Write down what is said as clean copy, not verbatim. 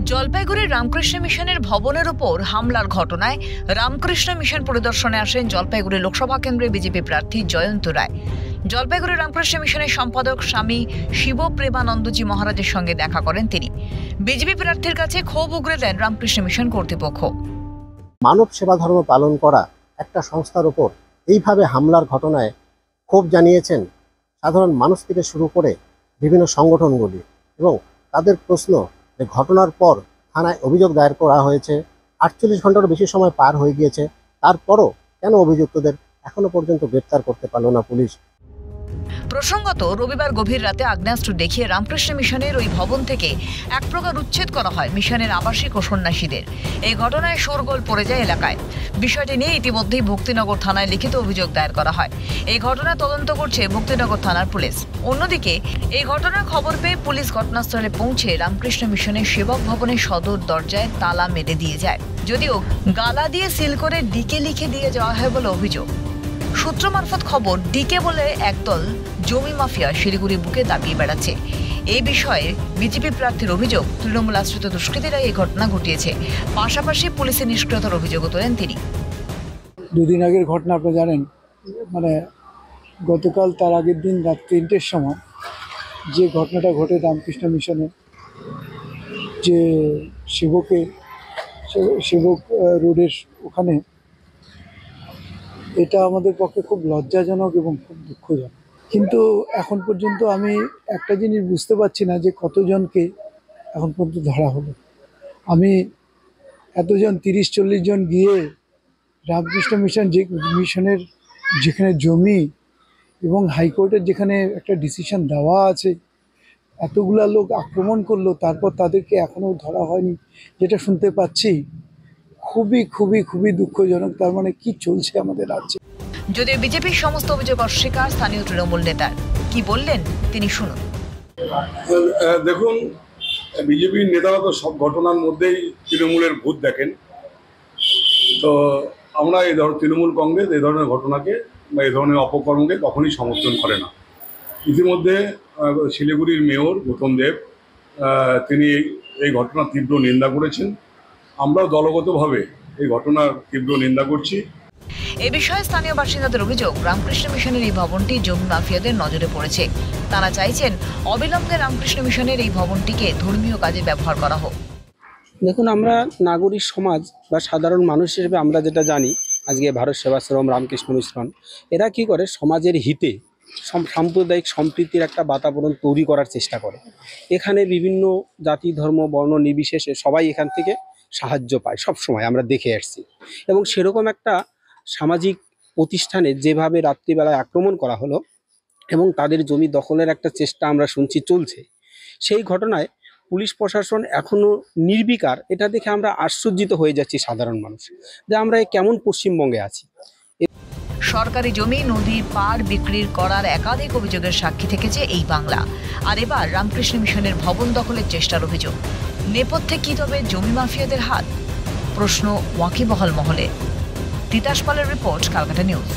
জলপাইগুড়ির রামকৃষ্ণ মিশনের ভবনের উপর হামলার ঘটনায় রামকৃষ্ণ মিশন পরিদর্শনে আসেন জলপাইগুড়ি লোকসভা কেন্দ্রের বিজেপি প্রার্থী জয়ন্ত রায়। জলপাইগুড়ি রামকৃষ্ণ মিশনের সম্পাদক স্বামী শিব প্রেমানন্দজি মহারাজের সঙ্গে দেখা করেন তিনি। বিজেপি প্রার্থীর কাছে ক্ষোভ উগরে দেন রামকৃষ্ণ মিশন কর্তৃপক্ষ। মানব সেবা ধর্ম পালন করা একটা সংস্থার উপর এইভাবে হামলার ঘটনায় ক্ষোভ জানিয়েছেন সাধারণ মানুষ থেকে শুরু করে বিভিন্ন সংগঠনগুলি, এবং তাদের প্রশ্ন যে ঘটনার পর থানায় অভিযোগ দায়ের করা হয়েছে, 48 ঘন্টারও বেশি সময় পার হয়ে গিয়েছে, তারপরও কেন অভিযুক্তদের এখনো পর্যন্ত গ্রেপ্তার করতে পারল না পুলিশ। প্রসঙ্গত, রবিবার গভীর রাতে আগ্নেয়াস্ত্র দেখিয়ে রামকৃষ্ণ মিশনের ওই ভবন থেকে এক প্রকার উচ্ছেদ করা হয় মিশনের আবাসিক ও সন্ন্যাসীদের। এই ঘটনায় শোরগোল পড়ে যায় এলাকায়। বিষয়টি নিয়ে ইতিমধ্যেই ভক্তিনগর থানায় লিখিত অভিযোগ দায়ের করা হয়। এই ঘটনা তদন্ত করছে ভক্তিনগর থানার পুলিশ। অন্যদিকে এই ঘটনার খবর পেয়ে পুলিশ ঘটনাস্থলে পৌঁছে রামকৃষ্ণ মিশনের সেবক ভবনের সদর দরজায় তালা মেরে দিয়ে যায়, যদিও গালা দিয়ে সিল করে ডিকে লিখে দিয়ে যাওয়া হয় বলে অভিযোগ। সূত্র মারফত খবর, ডিকে বলে একদল জমি মাফিয়া শিলিগুড়ি বুকে দাবিয়ে বেড়াচ্ছে। এই বিষয়ে বিজেপি প্রার্থীর অভিযোগ, তৃণমূল আশ্রিত দুষ্কৃতীরা এই ঘটনা ঘটিয়েছে। পাশাপাশি পুলিশের নিষ্ক্রিয়তার অভিযোগও তোলেন তিনি। দুদিন আগের ঘটনা আপনি জানেন, গতকাল তার আগের দিন রাত 3টের সময় যে ঘটনাটা ঘটে রামকৃষ্ণ মিশনে, যে সেবক রোডের ওখানে, এটা আমাদের পক্ষে খুব লজ্জাজনক এবং খুব দুঃখজনক। কিন্তু এখন পর্যন্ত আমি একটা জিনিস বুঝতে পারছি না যে কতজনকে এখন পর্যন্ত ধরা হলো। আমি এতজন 30-40 জন গিয়ে রামকৃষ্ণ মিশনের যেখানে জমি এবং হাইকোর্টের যেখানে একটা ডিসিশন দেওয়া আছে, এতগুলা লোক আক্রমণ করলো, তারপর তাদেরকে এখনও ধরা হয়নি, যেটা শুনতে পাচ্ছি খুবই খুবই খুবই দুঃখজনক। তার মানে কি চলছে আমাদের রাজ্যে। যদিও বিজেপির সমস্ত অভিযোগ অস্বীকার স্থানীয় তৃণমূল নেতার। কি বললেন তিনি শুনুন। দেখুন, বিজেপির নেতারা তো সব ঘটনার মধ্যেই তৃণমূলের ভূত দেখেন। তো আমরা তৃণমূল কংগ্রেস এই ধরনের ঘটনাকে বা এই ধরনের অপকর্মকে কখনই সমর্থন করে না। ইতিমধ্যে শিলিগুড়ির মেয়র গৌতম দেব তিনি এই ঘটনার তীব্র নিন্দা করেছেন। আমরাও দলগতভাবে এই ঘটনার তীব্র নিন্দা করছি। এ বিষয়ে স্থানীয় বাসিন্দাদের অভিযোগ, রামকৃষ্ণ মিশনের এই ভবনটি জমি মাফিয়াদের নজরে পড়েছে। তারা চাইছেন অবিলম্বে রামকৃষ্ণ মিশনের এই ভবনটিকে ধর্মীয় কাজে ব্যবহার করা হোক। দেখুন, আমরা নাগরিক সমাজ বা সাধারণ মানুষ হিসেবে আমরা যেটা জানি, আজকে ভারত সেবাশ্রম, রামকৃষ্ণ মিশন এরা কি করে, সমাজের হিতে সাম্প্রদায়িক সম্প্রীতির একটা বাতাবরণ তৈরি করার চেষ্টা করে। এখানে বিভিন্ন জাতি ধর্ম বর্ণ নির্বিশেষে সবাই এখান থেকে সাহায্য পায়, সব সময় আমরা দেখে আসছি। এবং সেরকম একটা সামাজিক প্রতিষ্ঠানে যেভাবে রাত্রিবেলায় আক্রমণ করা হলো এবং তাদের জমি দখলের একটা চেষ্টা আমরা শুনছি চলছে, সেই ঘটনায় পুলিশ প্রশাসন এখনো নির্বিকার। এটা দেখে আমরা আশ্চর্যিত হয়ে যাচ্ছি সাধারণ মানুষ, যে আমরা কেমন পশ্চিমবঙ্গে আছি। সরকারি জমি নদীর পার বিক্রির করার একাধিক অভিযোগের সাক্ষী থেকেছে এই বাংলা। আর এবার রামকৃষ্ণ মিশনের ভবন দখলের চেষ্টার অভিযোগ। নেপথ্যে কি তবে জমি মাফিয়াদের হাত? প্রশ্ন ওয়াকিবহাল মহলে। তিতাস পালের রিপোর্ট, ক্যালকাটা নিউজ।